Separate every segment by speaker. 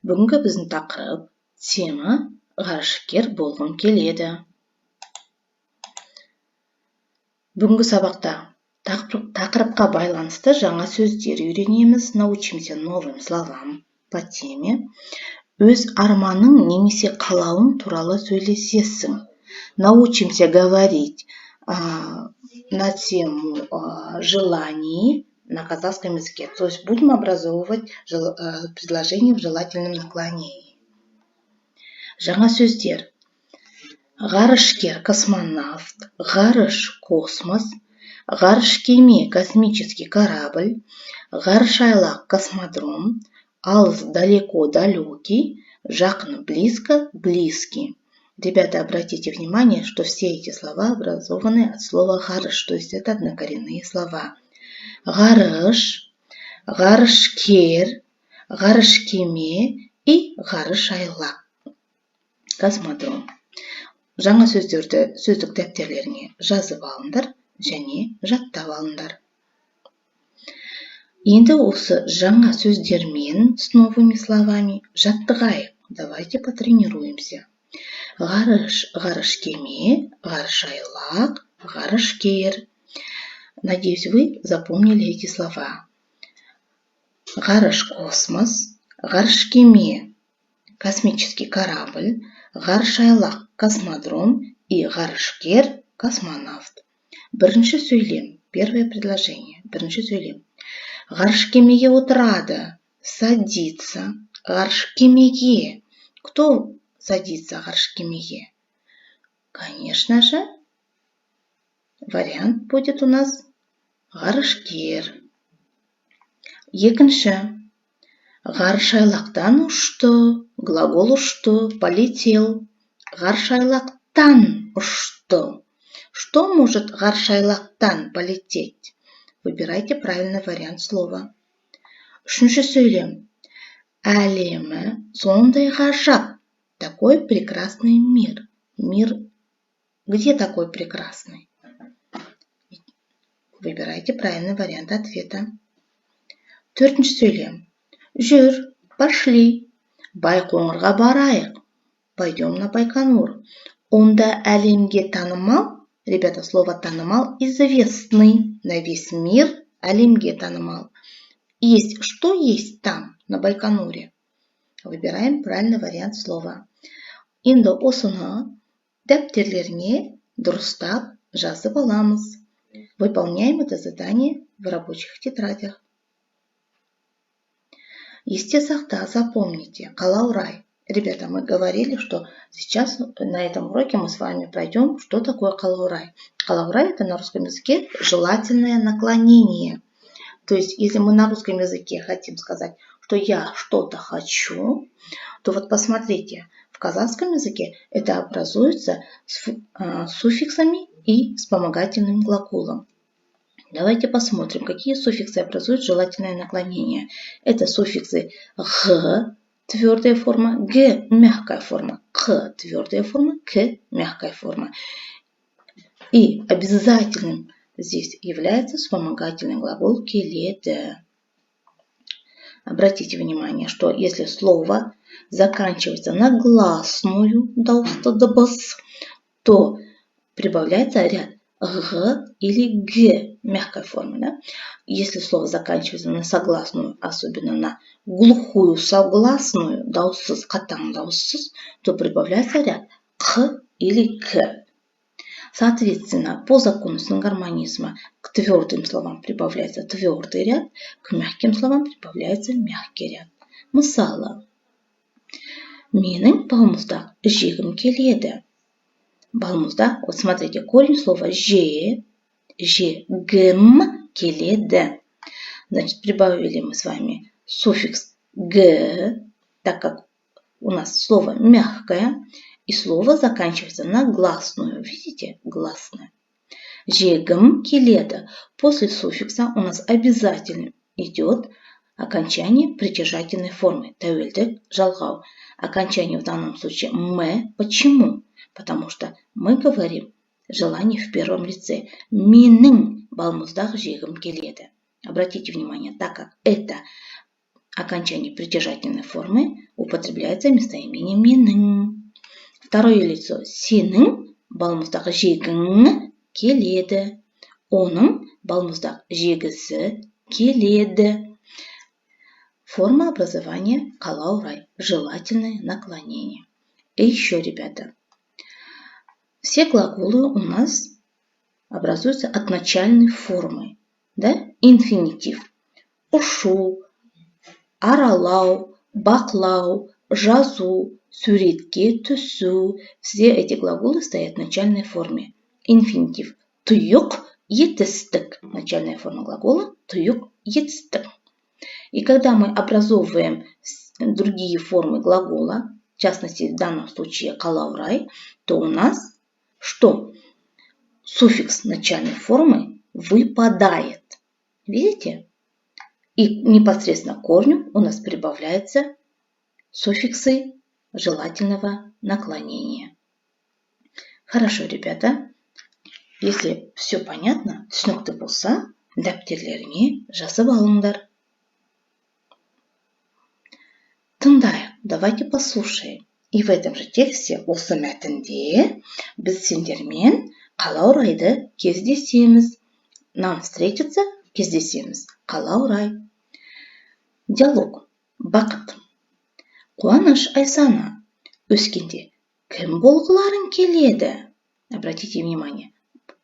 Speaker 1: Бүгінгі біздің тақырып тема ғарышкер болғым келеді. Бүгінгі сабақта тақырыпқа байланысты жаңа сөздер үйренеміз. Научимся новым словам по теме. Өз арманың немесе қалауың туралы сөйлесесің. Научимся говорить на тему желаний на казахском языке. То есть будем образовывать предложение в желательном наклонении. Жаңа сөздер. Ғарышкер, космонавт, ғарыш, космос, ғарыш кеме, космический корабль, ғарышайлақ, космодром, алыс, далеко, далекий, жақын, близко, близкий. Ребята, обратите внимание, что все эти слова образованы от слова ғарыш, то есть это однокоренные слова. Ғарыш, ғарышкер, ғарышкеме и ғарышайлақ, космодром. Жаңа сөздерді сөздік дәптерлеріне жазып алыңдар және жаттап алыңдар. Енді осы жаңа сөздермен с новыми словами жаттығайық. Давайте потренируемся. Ғарыш, ғарышкеме, ғарышайлақ, ғарышкер. Надеюсь, вы запомнили эти слова. Ғарыш, космос, ғарышкеме, космический корабль, ғарышайлақ, космодром и ғарышкер, космонавт. Бірінші сөйлем, первое предложение, бірінші сөйлем. Ғарышкемеге отырады, садится, ғарышкемеге. Кто садится ғарышкемеге? Конечно же, вариант будет у нас ғарышкер. Екінші. Ғарышайлақтан ұшты, глагол ұшты, полетел. Ғарышайлақтан ұшты. Что может ғарышайлақтан полететь? Выбирайте правильный вариант слова. Үшінші сөйлем. Әлемі сондай ғажап. Такой прекрасный мир. Мир где такой прекрасный? Выбирайте правильный вариант ответа. Төртінші сөйлем. Жүр, пошли. Байқоңырға барайық. Пойдем на Байконур. Онда әлемге танымал. Ребята, слово танымал известный. На весь мир әлемге танымал. Есть. Что есть там, на Байконуре? Выбираем правильный вариант слова. Енді осыны дәптерлеріне дұрыстап жазып аламыз. Выполняем это задание в рабочих тетрадях. Есте сақта, запомните, қалаурай. Ребята, мы говорили, что сейчас на этом уроке мы с вами пройдем, что такое қалаурай. Қалаурай – это на русском языке желательное наклонение. То есть, если мы на русском языке хотим сказать, что я что-то хочу, то вот посмотрите, в казахском языке это образуется с суффиксами и вспомогательным глаголом. Давайте посмотрим, какие суффиксы образуют желательное наклонение. Это суффиксы «г» – твердая форма, «г» – мягкая форма, «к» – твердая форма, «к» – мягкая форма. И обязательным здесь является вспомогательный глагол «келеді». Обратите внимание, что если слово заканчивается на гласную дауысты дыбыс, то прибавляется ряд «г» или «г» мягкой формы. Да? Если слово заканчивается на согласную, особенно на глухую согласную, дауыссыз, қатаң дауыссыз, то прибавляется ряд «х» или «к». Соответственно, по закону сингармонизма к твердым словам прибавляется твердый ряд, к мягким словам прибавляется мягкий ряд. Мысалы, менің балмұздақ жегім келеді. Балмұздақ, вот смотрите, корень слова жегім келеді. Значит, прибавили мы с вами суффикс г, так как у нас слово мягкое, и слово заканчивается на гласную. Видите? Гласная. Жегім келеді. После суффикса у нас обязательно идет окончание притяжательной формы. Тәуелдік, жалғау. Окончание в данном случае «м». Почему? Потому что мы говорим желание в первом лице. Менің балмұздақ жегім келеді. Обратите внимание, так как это окончание притяжательной формы, у употребляется местоимение менің. Второе лицо сенің балмұздақ жегің келеді. Оның балмұздақ жегісі келеді. Форма образования қалау-рай. Желательное наклонение. И еще, ребята, все глаголы у нас образуются от начальной формы. Да? Инфинитив. Ұшу, аралау, бақлау, жазу, суретке түсу. Все эти глаголы стоят в начальной форме. Инфинитив. Тұйық, етістік. Начальная форма глагола. Тұйық, етістік. И когда мы образовываем другие формы глагола, в частности, в данном случае қалау-рай, то у нас что? Суффикс начальной формы выпадает. Видите? И непосредственно к корню у нас прибавляются суффиксы желательного наклонения. Хорошо, ребята. Если все понятно, түсінікті болса, дәптерлеріңе жазып алыңдар. Тыңдайық, давайте послушаем. И в этом же тексте, осы мәтінде, біз сендермен қалау-райды кездесеміз. Нам встретиться, кездесеміз. Қалау-рай. Диалог. Бақыт. Қуаныш Айсана. Өскенде кім болғыларың келеді? Обратите внимание.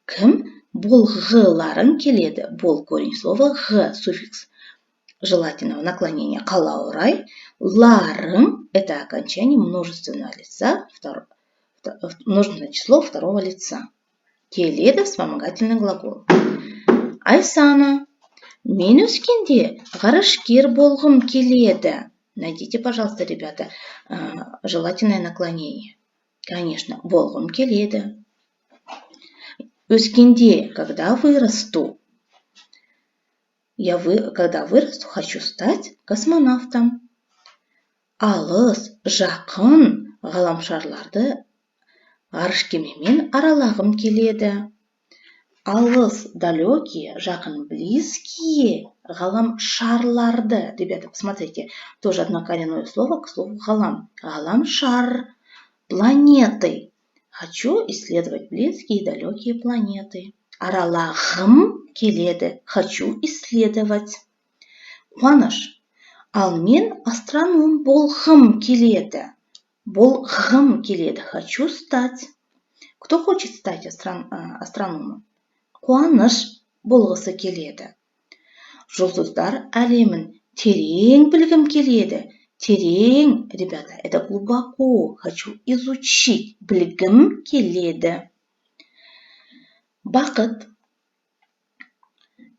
Speaker 1: Кім болғыларың келеді? Бол корень слова г, суффикс желательного наклонения. Қалау-рай. Ларың – это окончание множественного лица, множественное число второго лица. Келеді вспомогательный глагол. Айсана. Мен өскенде ғарышкер болғым келеді. Найдите, пожалуйста, ребята, желательное наклонение. Конечно, болғым келеді. Өскенде, когда вырасту. Когда вырасту, хочу стать космонавтом. Алыс, жақын ғаламшарларды ғарыш кемемен аралағым келеді. Алыс, далекие, жақын, близкие ғаламшарларды. Ребята, посмотрите, тоже однокоренное слово к слову ғалам. Ғаламшар, планеты. Хочу исследовать близкие и далекие планеты. Аралағым келеді. Хочу исследовать. Қуаныш. Ал мен астроном болғым келеді. Болғым келеді. Хочу стать. Кто хочет стать астрономом? Қуаныш болғысы келеді. Жұлдыздар әлемін терең білгім келеді. Терең, ребята, это глубоко. Хочу изучить. Білгім келеді. Бақыт.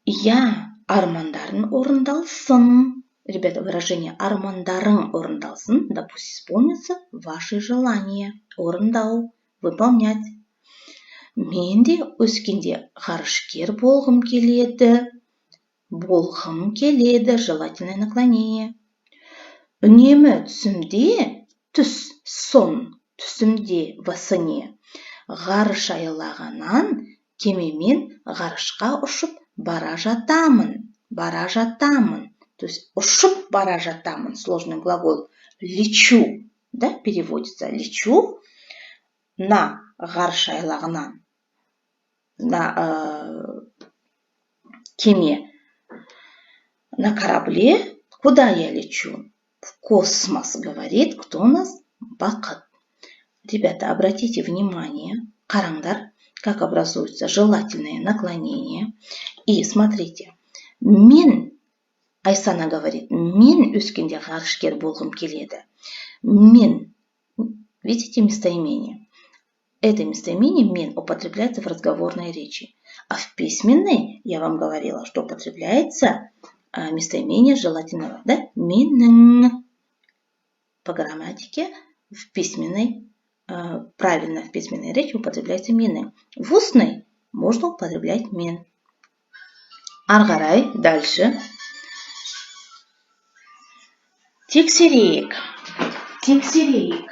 Speaker 1: Я армандарын орындалсын. Ребята, выражение армандарың орындалсын, допустим, исполнится ваши желания. Орындау, выполнять. Мен де өскенде ғарышкер болғым келеді. Болғым келеді, желательное наклонение. Үнемі түсімде, түс, сон, түсімде, васыне, ғарыш айлағанан кемемен ғарышқа ұшып бара жатамын. Бара жатамын. То есть ұшып бара жатамын, сложный глагол. Лечу, да, переводится. Лечу на ғарыш айлағынан, на кеме, на корабле. Куда я лечу? В космос, говорит, кто у нас? Бақыт. Ребята, обратите внимание, қараңдар, как образуется желательное наклонение. И смотрите, мен, Айсана говорит, мен өскенде ғарышкер болғым келеді. Мен, видите местоимение? Это местоимение мен употребляется в разговорной речи. А в письменной, я вам говорила, что употребляется местоимение желательного, да? Менің. По грамматике в письменной, правильно в письменной речи употребляется менің. В устной можно употреблять мен. Арғарай, дальше. Тексерейік. Тексерейік.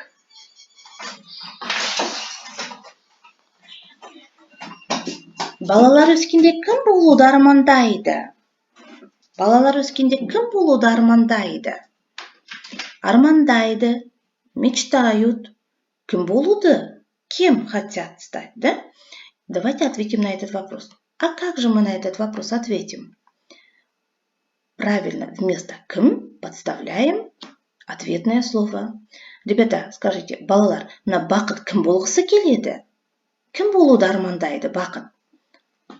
Speaker 1: Балалар өскенде кім болуды армандайды? Балалар өскенде кім болуды армандайды? армандайды, мечтают. Кім болуды? Кем хотят стать, да? Давайте ответим на этот вопрос. А как же мы на этот вопрос ответим? Правильно, вместо кім подставляем ответное слово. Ребята, скажите, балалар, на бақыт кім болғысы келеді? Кім болуды армандайды бақыт?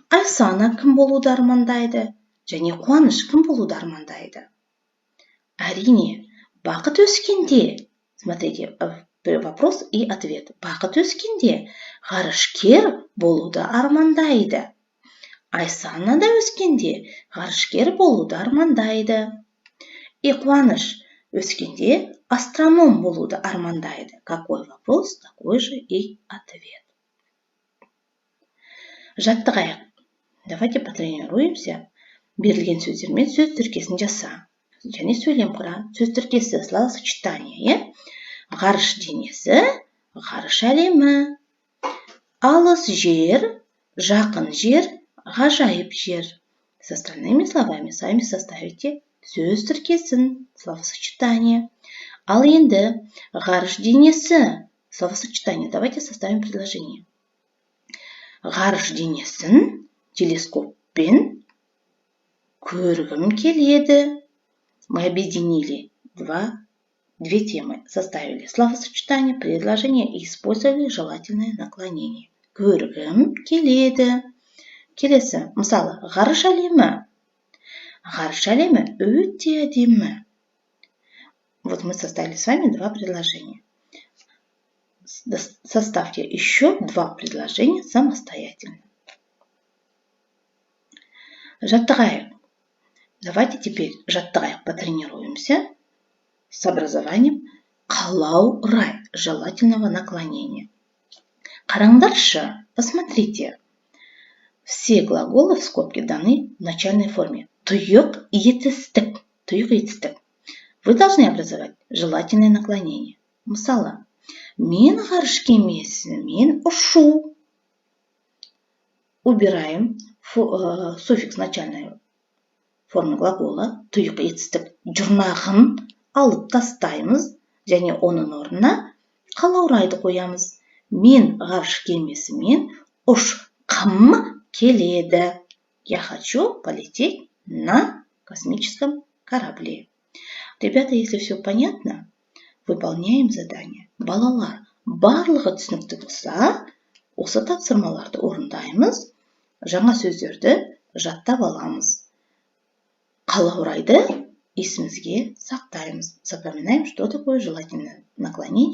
Speaker 1: Айсана кім болуды армандайды? Және қуаныш кім болуды армандайды? Әрине, бақыт өскенде. Смотрите, вопрос и ответ. Бақыт өскенде ғарышкер болуды армандайды. Айсана да өскенде ғарышкер болуды армандайды. И қуаныш өскенде астроном болуды армандайды. Какой вопрос, такой же и ответ. Жаттығайық. Давайте потренируемся. Берілген сөздермен сөз тіркесін жаса. Және сөйлем құра. Сөз тіркесі словосочетание. Ғарыш денесі, ғарыш әлемі. Алыс жер, жақын жер, ғажайып жер. С остальными словами сами составите сөз тіркесін, словосочетание. Ал енді ғарыш денесі, словосочетание. Давайте составим предложение. Ғарыш денесін телескоппен көргім келеді. Мы объединили две темы. Составили словосочетание, предложение и использовали желательное наклонение. Көргім келеді. Келесі, мысалы, ғарыш әлемі. Ғарыш әлемі өте әдемі. Вот мы составили с вами два предложения. Составьте еще два предложения самостоятельно. Жаттығайық. Давайте теперь жаттығайық, потренируемся с образованием қалау рай желательного наклонения. Қараңдаршы, посмотрите. Все глаголы в скобке даны в начальной форме. Тұйық етістік. Тұйық етістік. Вы должны образовать желательное наклонение. Мысалы, мен ғарыш кемесімен ұшу. Убираем суффикс начальной формы глагола. Тұйық етістік жұрнағын алып тастаймыз. Және оның орнына қалаурайды қоямыз. Мен ғарыш кемесімен ұшқым келеді. Я хочу полететь на космическом корабле. Ребята, если все понятно, выполняем задание. Балалар, барлығы түсінікті болса, осы тапсырмаларды орындаймыз, жаңа сөздерді жаттап аламыз. Қалаурайды есімізге сақтаймыз. Запоминаем, что такое желательное наклонение.